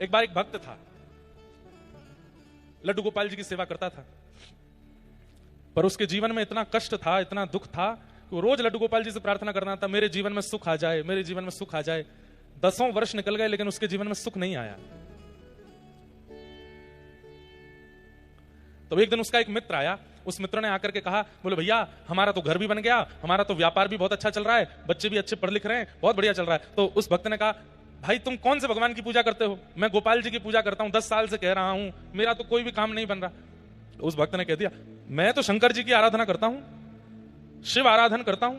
एक बार एक भक्त था, लड्डू गोपाल जी की सेवा करता था, पर उसके जीवन में इतना कष्ट था, इतना दुख था कि वो रोज लड्डू गोपाल जी से प्रार्थना करना था, मेरे जीवन में सुख आ जाए, मेरे जीवन में सुख आ जाए। 10 वर्ष निकल गए लेकिन उसके जीवन में सुख नहीं आया। तो एक दिन उसका एक मित्र आया, उस मित्र ने आकर के कहा, बोले भैया हमारा तो घर भी बन गया, हमारा तो व्यापार भी बहुत अच्छा चल रहा है, बच्चे भी अच्छे पढ़ लिख रहे हैं, बहुत बढ़िया चल रहा है। तो उस भक्त ने कहा, भाई तुम कौन से भगवान की पूजा करते हो? मैं गोपाल जी की पूजा करता हूं, 10 साल से कह रहा हूं, मेरा तो कोई भी काम नहीं बन रहा। तो उस भक्त ने कह दिया, मैं तो शंकर जी की आराधना करता हूं, शिव आराधन करता हूं,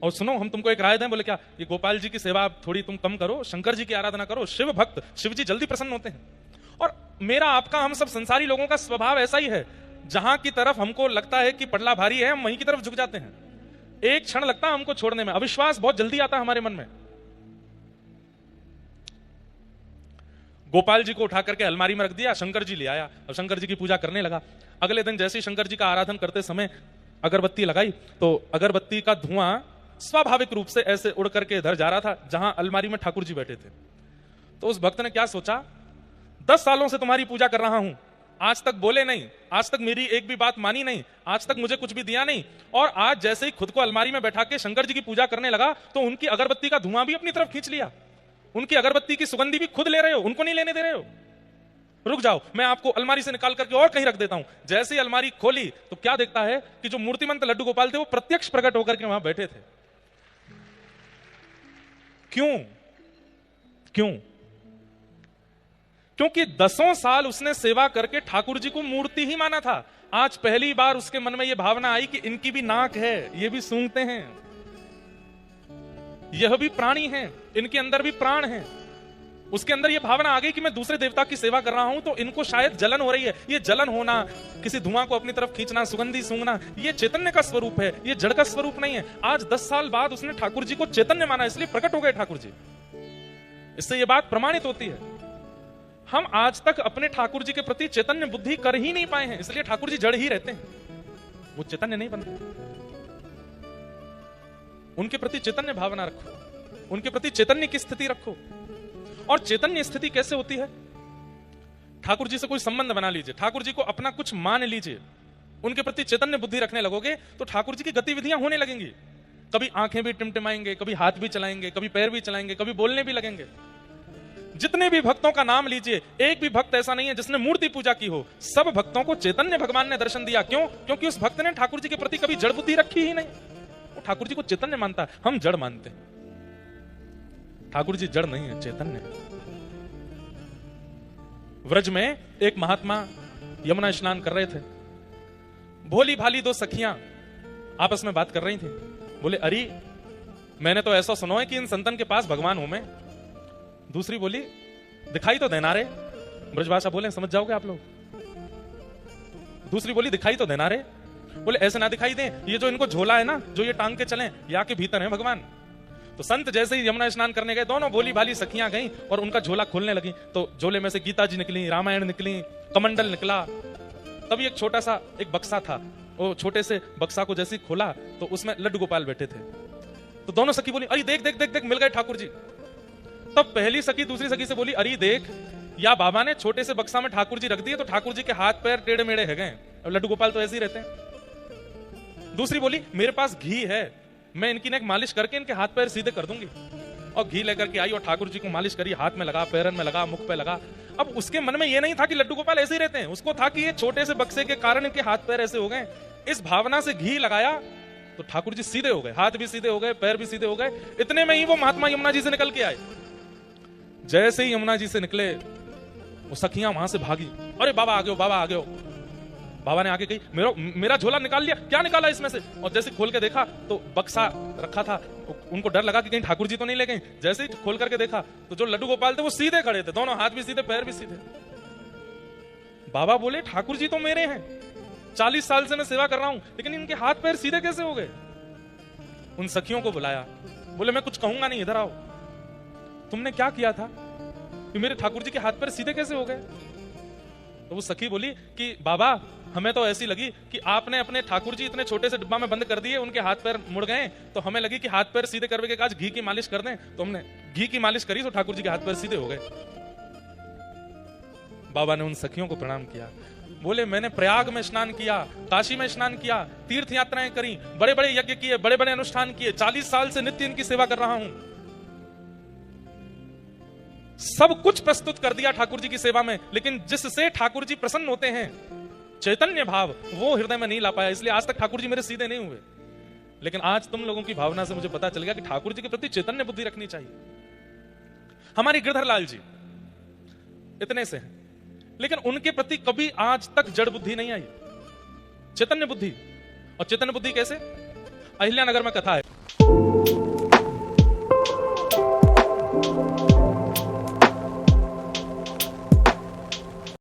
और सुनो हम तुमको एक राय दें। बोले क्या? ये गोपाल जी की सेवा थोड़ी तुम कम करो, शंकर जी की आराधना करो, शिव भक्त, शिव जी जल्दी प्रसन्न होते हैं। और मेरा आपका, हम सब संसारी लोगों का स्वभाव ऐसा ही है, जहां की तरफ हमको लगता है कि पडला भारी है, हम वहीं की तरफ झुक जाते हैं। एक क्षण लगता है हमको छोड़ने में, अविश्वास बहुत जल्दी आता है हमारे मन में। गोपाल जी को उठा करके अलमारी में रख दिया, शंकर जी ले आया और शंकर जी की पूजा करने लगा। अगले दिन जैसे ही शंकर जी का आराधन करते समय अगरबत्ती लगाई तो अगरबत्ती का धुआं स्वाभाविक रूप से ऐसे उड़ करके इधर जा रहा था जहां अलमारी में ठाकुर जी बैठे थे। तो उस भक्त ने क्या सोचा, 10 सालों से तुम्हारी पूजा कर रहा हूं, आज तक बोले नहीं, आज तक मेरी एक भी बात मानी नहीं, आज तक मुझे कुछ भी दिया नहीं, और आज जैसे ही खुद को अलमारी में बैठा के शंकर जी की पूजा करने लगा तो उनकी अगरबत्ती का धुआं भी अपनी तरफ खींच लिया, उनकी अगरबत्ती की सुगंधी भी खुद ले रहे हो, उनको नहीं लेने दे रहे हो। रुक जाओ, मैं आपको अलमारी से निकाल करके और कहीं रख देता हूं। जैसे ही अलमारी खोली तो क्या देखता है कि जो मूर्तिमंत लड्डू गोपाल थे वो प्रत्यक्ष प्रकट होकर के वहां बैठे थे। क्यों? क्यों? क्योंकि 10 साल उसने सेवा करके ठाकुर जी को मूर्ति ही माना था। आज पहली बार उसके मन में यह भावना आई कि इनकी भी नाक है, ये भी सूंघते हैं, यह भी प्राणी हैं, इनके अंदर भी प्राण हैं। उसके अंदर यह भावना आ गई कि मैं दूसरे देवता की सेवा कर रहा हूं तो इनको शायद जलन हो रही है। ये जलन होना, किसी धुआं को अपनी तरफ खींचना, सुगंधी सूंघना, ये चैतन्य का स्वरूप है, ये जड़ का स्वरूप नहीं है। आज 10 साल बाद उसने ठाकुर जी को चैतन्य माना, इसलिए प्रकट हो गए ठाकुर जी। इससे यह बात प्रमाणित होती है, हम आज तक अपने ठाकुर जी के प्रति चैतन्य बुद्धि कर ही नहीं पाए हैं, इसलिए ठाकुर जी जड़ ही रहते हैं, वो चैतन्य नहीं बनते। उनके प्रति चैतन्य भावना रखो, उनके प्रति चैतन्य की स्थिति रखो। और चैतन्य स्थिति कैसे होती है? ठाकुर जी से कोई संबंध बना लीजिए, ठाकुर जी को अपना कुछ मान लीजिए, उनके प्रति चैतन्य बुद्धि रखने लगोगे तो ठाकुर जी की गतिविधियां होने लगेंगी। कभी आंखें भी टिमटिमाएंगे, कभी हाथ भी चलाएंगे, कभी पैर भी चलाएंगे, कभी बोलने भी लगेंगे। जितने भी भक्तों का नाम लीजिए, एक भी भक्त ऐसा नहीं है जिसने मूर्ति पूजा की हो। सब भक्तों को चैतन्य भगवान ने दर्शन दिया। क्यों? क्योंकि उस भक्त ने ठाकुर जी के प्रति कभी जड़ बुद्धि रखी ही नहीं। वो ठाकुर जी को चैतन्य मानता है, हम जड़ मानते हैं। ठाकुर जी जड़ नहीं है, चैतन्य है। व्रज में एक महात्मा यमुना स्नान कर रहे थे। भोली भाली 2 सखियां आपस में बात कर रही थी। बोले, अरे मैंने तो ऐसा सुना है कि इन संतन के पास भगवान हूं मैं। दूसरी बोली, दिखाई तो देना रे। ब्रजभाषा बोले, समझ जाओगे आप लोग। दूसरी बोली, दिखाई तो देना रे। बोले, ऐसे ना दिखाई दे, ये जो इनको झोला है ना, जो ये टांग के चले, यहाँ के भीतर है भगवान। तो संत जैसे ही यमुना स्नान करने गए, दोनों भोली भाली सखियां गईं और उनका झोला खोलने लगी। तो झोले में से गीता जी निकली, रामायण निकली, कमंडल निकला। तभी एक छोटा सा एक बक्सा था, वो छोटे से बक्सा को जैसे ही खोला तो उसमें लड्डू गोपाल बैठे थे। तो दोनों सखी बोली, अरे देख देख देख देख, मिल गए ठाकुर जी। तब पहली सखी दूसरी सखी से बोली, अरे देख, या बाबा ने छोटे से बक्सा में ठाकुर जी रख दिए तो ठाकुर जी के हाथ पैर टेढ़े मेढ़े है गए, और लड्डू गोपाल तो ऐसे ही रहते हैं। दूसरी बोली, मेरे पास घी है, मैं इनकी नेक मालिश करके इनके हाथ पैर सीधे कर दूंगी। और घी लेकर के आई और ठाकुर जी को मालिश करी, हाथ में लगा, पैरन में लगा, मुख पे लगा। अब उसके मन में ये नहीं था कि लड्डू गोपाल ऐसे ही रहते हैं, उसको था कि ये छोटे से बक्से के कारण इनके हाथ पैर ऐसे हो गए। इस भावना से घी लगाया तो ठाकुर जी सीधे हो गए, हाथ भी सीधे हो गए, पैर भी सीधे हो गए। इतने में ही वो महात्मा यमुना जी से निकल के आए। जैसे ही यमुना जी से निकले, वो सखियां वहां से भागी, अरे बाबा आ गए, बाबा आ गए। बाबा ने आगे कही, मेरा झोला निकाल लिया, क्या निकाला इसमें से? और जैसे खोल के देखा तो बक्सा रखा था। उनको डर लगा कि कहीं ठाकुर जी तो नहीं ले गए। जैसे ही खोल करके देखा तो जो लड्डू गोपाल थे वो सीधे खड़े थे, दोनों हाथ भी सीधे, पैर भी सीधे। बाबा बोले, ठाकुर जी तो मेरे हैं, 40 साल से मैं सेवा कर रहा हूं, लेकिन इनके हाथ पैर सीधे कैसे हो गए? उन सखियों को बुलाया, बोले, मैं कुछ कहूंगा नहीं, इधर आओ। तुमने क्या किया था कि मेरे ठाकुर जी के हाथ पैर सीधे कैसे हो गए? तो वो सखी बोली कि बाबा, हमें तो ऐसी लगी कि आपने अपने ठाकुर जी इतने छोटे से डिब्बा में बंद कर दिए, उनके हाथ पैर मुड़ गए, तो हमें लगी कि हाथ पैर सीधे करने के आज घी की मालिश कर दें। तो हमने घी की मालिश करी तो ठाकुर जी के हाथ पैर सीधे हो गए। बाबा ने उन सखियों को प्रणाम किया। बोले मैंने प्रयाग में स्नान किया, काशी में स्नान किया, तीर्थ यात्राएं करी, बड़े बड़े यज्ञ किए, बड़े बड़े अनुष्ठान किए, 40 साल से नित्य इनकी सेवा कर रहा हूं, सब कुछ प्रस्तुत कर दिया ठाकुर जी की सेवा में, लेकिन जिससे ठाकुर जी प्रसन्न होते हैं चैतन्य भाव, वो हृदय में नहीं ला पाया, इसलिए आज तक ठाकुर जी मेरे सीधे नहीं हुए। लेकिन आज तुम लोगों की भावना से मुझे पता चल गया कि ठाकुर जी के प्रति चैतन्य बुद्धि रखनी चाहिए। हमारी गिरधर लाल जी इतने से हैं, लेकिन उनके प्रति कभी आज तक जड़ बुद्धि नहीं आई, चैतन्य बुद्धि। और चैतन्य बुद्धि कैसे? अहिल्यानगर में कथा है,